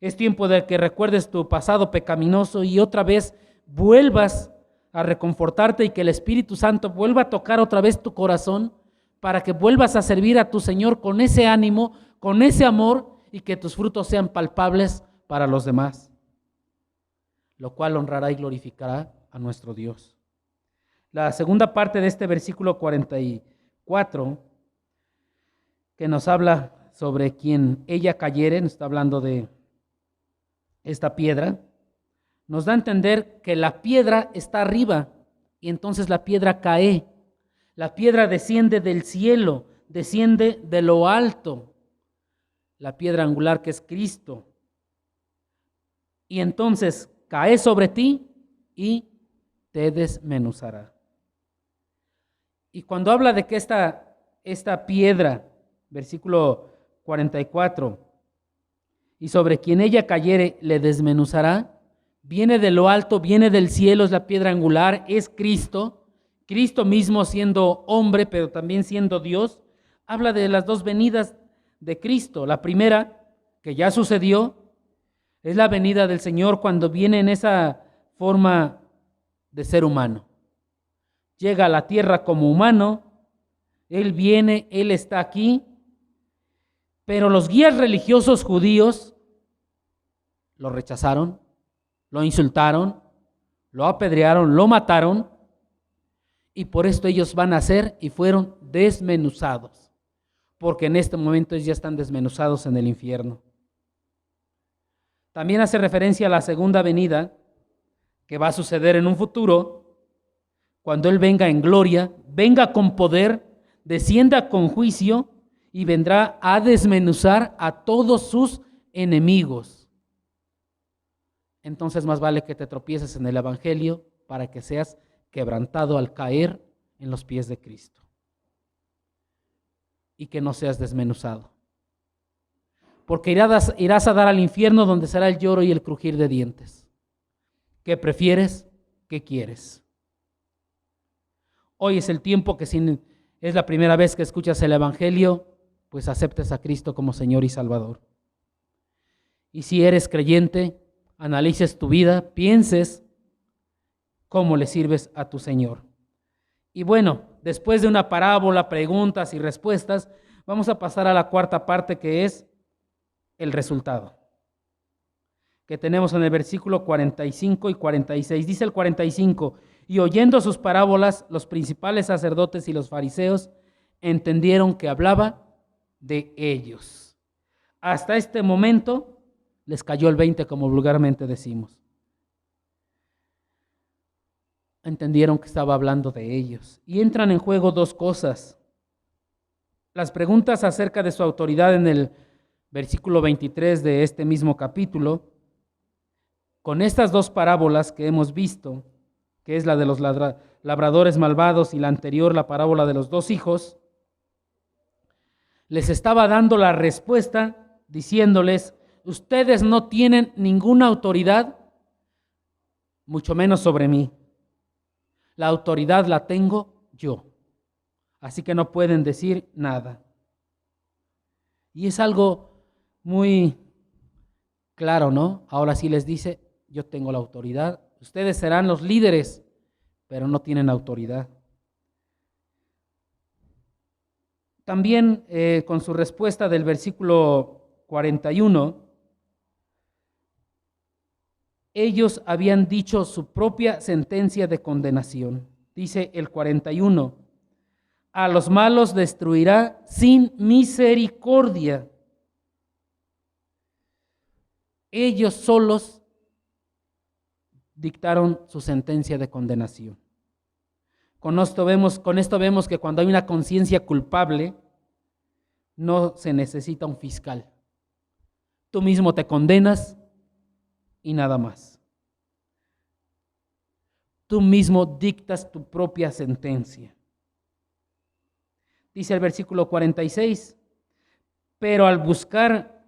Es tiempo de que recuerdes tu pasado pecaminoso y otra vez vuelvas a reconfortarte y que el Espíritu Santo vuelva a tocar otra vez tu corazón para que vuelvas a servir a tu Señor con ese ánimo, con ese amor y que tus frutos sean palpables para los demás, lo cual honrará y glorificará a nuestro Dios. La segunda parte de este versículo 44, que nos habla sobre quien ella cayere, nos está hablando de esta piedra, nos da a entender que la piedra está arriba y entonces la piedra cae. La piedra desciende del cielo, desciende de lo alto. La piedra angular que es Cristo. Y entonces cae sobre ti y te desmenuzará. Y cuando habla de que esta piedra, versículo 44, y sobre quien ella cayere le desmenuzará, viene de lo alto, viene del cielo, es la piedra angular, es Cristo. Cristo mismo siendo hombre, pero también siendo Dios. Habla de las dos venidas de Cristo. La primera, que ya sucedió, es la venida del Señor cuando viene en esa forma de ser humano. Llega a la tierra como humano, Él viene, Él está aquí, pero los guías religiosos judíos lo rechazaron, lo insultaron, lo apedrearon, lo mataron, y por esto ellos van a ser y fueron desmenuzados, porque en este momento ellos ya están desmenuzados en el infierno. También hace referencia a la segunda venida, que va a suceder en un futuro, cuando Él venga en gloria, venga con poder, descienda con juicio y vendrá a desmenuzar a todos sus enemigos. Entonces más vale que te tropieces en el Evangelio para que seas quebrantado al caer en los pies de Cristo y que no seas desmenuzado. Porque irás a dar al infierno donde será el lloro y el crujir de dientes. ¿Qué prefieres? ¿Qué quieres? Hoy es el tiempo que si es la primera vez que escuchas el Evangelio, pues aceptes a Cristo como Señor y Salvador. Y si eres creyente, analices tu vida, pienses cómo le sirves a tu Señor. Y bueno, después de una parábola, preguntas y respuestas, vamos a pasar a la cuarta parte, que es el resultado, que tenemos en el versículo 45 y 46. Dice el 45, y oyendo sus parábolas, los principales sacerdotes y los fariseos entendieron que hablaba de ellos. Hasta este momento les cayó el 20, como vulgarmente decimos. Entendieron que estaba hablando de ellos. Y entran en juego dos cosas. Las preguntas acerca de su autoridad en el versículo 23 de este mismo capítulo. Con estas dos parábolas que hemos visto, que es la de los labradores malvados y la anterior, la parábola de los dos hijos, les estaba dando la respuesta diciéndoles: ustedes no tienen ninguna autoridad, mucho menos sobre mí. La autoridad la tengo yo. Así que no pueden decir nada. Y es algo muy claro, ¿no? Ahora sí les dice: yo tengo la autoridad. Ustedes serán los líderes, pero no tienen autoridad. También con su respuesta del versículo 41, ellos habían dicho su propia sentencia de condenación. Dice el 41, a los malos destruirá sin misericordia. Ellos solos dictaron su sentencia de condenación. Con esto vemos que cuando hay una conciencia culpable, no se necesita un fiscal. Tú mismo te condenas y nada más. Tú mismo dictas tu propia sentencia. Dice el versículo 46, pero al buscar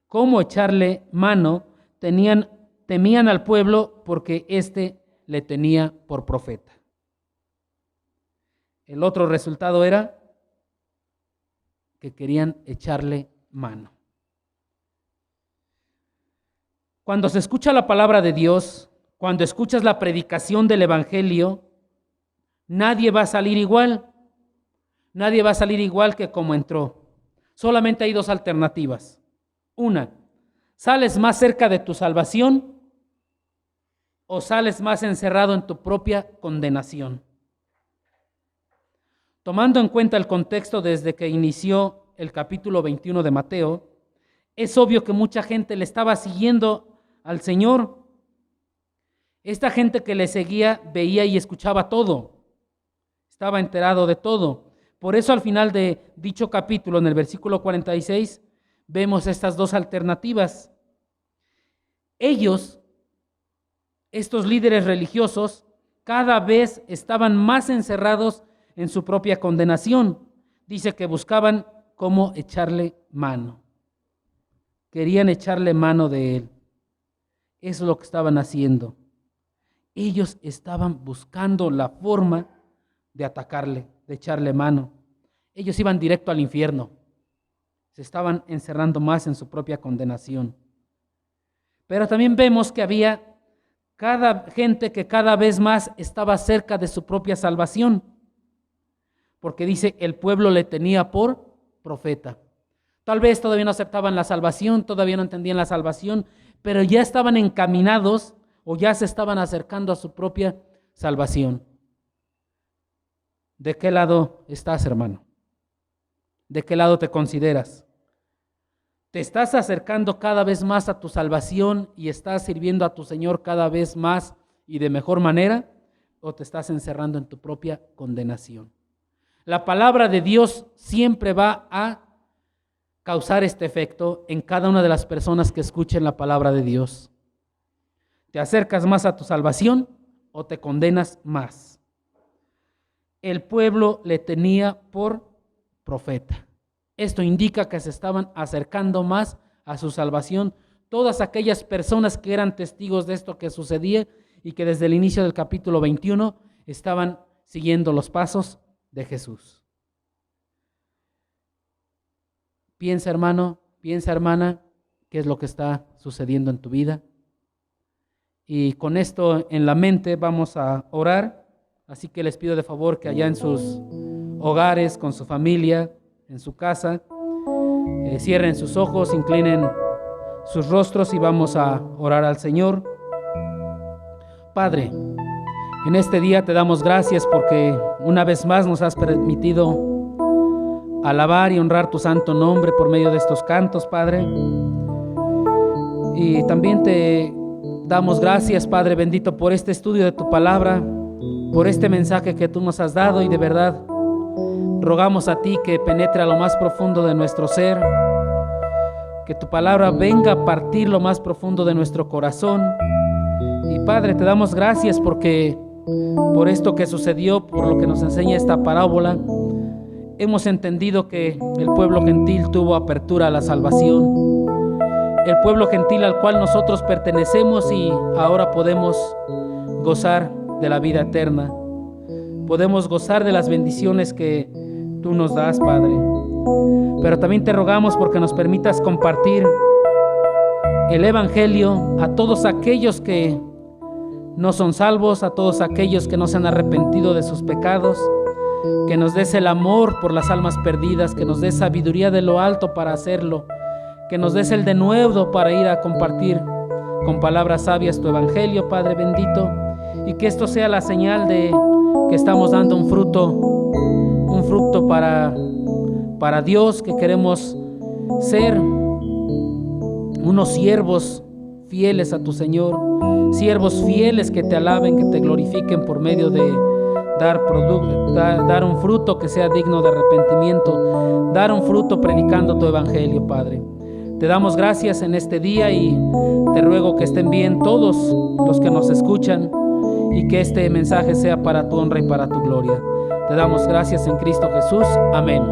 cómo echarle mano, temían al pueblo porque éste le tenía por profeta. El otro resultado era que querían echarle mano. Cuando se escucha la palabra de Dios, cuando escuchas la predicación del Evangelio, nadie va a salir igual. Nadie va a salir igual que como entró. Solamente hay dos alternativas. Una, sales más cerca de tu salvación o sales más encerrado en tu propia condenación. Tomando en cuenta el contexto desde que inició el capítulo 21 de Mateo, es obvio que mucha gente le estaba siguiendo al Señor. Esta gente que le seguía veía y escuchaba todo. estaba enterado de todo. Por eso al final de dicho capítulo, en el versículo 46, vemos estas dos alternativas. Ellos, estos líderes religiosos, cada vez estaban más encerrados en su propia condenación. Dice que buscaban cómo echarle mano. Querían echarle mano de él. Eso es lo que estaban haciendo. Ellos estaban buscando la forma de atacarle, de echarle mano. Ellos iban directo al infierno. Se estaban encerrando más en su propia condenación. Pero también vemos que había gente que cada vez más estaba cerca de su propia salvación. Porque dice, el pueblo le tenía por profeta. Tal vez todavía no aceptaban la salvación, todavía no entendían la salvación, pero ya estaban encaminados o ya se estaban acercando a su propia salvación. ¿De qué lado estás, hermano? ¿De qué lado te consideras? ¿Te estás acercando cada vez más a tu salvación y estás sirviendo a tu Señor cada vez más y de mejor manera? ¿O te estás encerrando en tu propia condenación? La palabra de Dios siempre va a causar este efecto en cada una de las personas que escuchen la palabra de Dios. ¿Te acercas más a tu salvación o te condenas más? El pueblo le tenía por profeta. Esto indica que se estaban acercando más a su salvación todas aquellas personas que eran testigos de esto que sucedía y que desde el inicio del capítulo 21 estaban siguiendo los pasos de Jesús. Piensa, hermano, piensa, hermana, qué es lo que está sucediendo en tu vida. Y con esto en la mente vamos a orar. Así que les pido de favor que allá en sus hogares, con su familia, en su casa, cierren sus ojos, inclinen sus rostros y vamos a orar al Señor. Padre, en este día te damos gracias porque una vez más nos has permitido alabar y honrar tu santo nombre por medio de estos cantos, Padre. Y también te damos gracias, Padre bendito, por este estudio de tu palabra, por este mensaje que tú nos has dado, y de verdad rogamos a ti que penetre a lo más profundo de nuestro ser, que tu palabra venga a partir lo más profundo de nuestro corazón. Y Padre, te damos gracias porque por esto que sucedió, por lo que nos enseña esta parábola, hemos entendido que el pueblo gentil tuvo apertura a la salvación, el pueblo gentil al cual nosotros pertenecemos, y ahora podemos gozar de la vida eterna. Podemos gozar de las bendiciones que tú nos das, Padre. Pero también te rogamos porque nos permitas compartir el Evangelio a todos aquellos que no son salvos, a todos aquellos que no se han arrepentido de sus pecados, que nos des el amor por las almas perdidas, que nos des sabiduría de lo alto para hacerlo, que nos des el denuedo para ir a compartir con palabras sabias tu Evangelio, Padre bendito, y que esto sea la señal de que estamos dando un fruto para Dios, que queremos ser unos siervos fieles a tu Señor, siervos fieles que te alaben, que te glorifiquen por medio de dar un fruto que sea digno de arrepentimiento, dar un fruto predicando tu Evangelio, Padre. Te damos gracias en este día y te ruego que estén bien todos los que nos escuchan y que este mensaje sea para tu honra y para tu gloria. Te damos gracias en Cristo Jesús. Amén.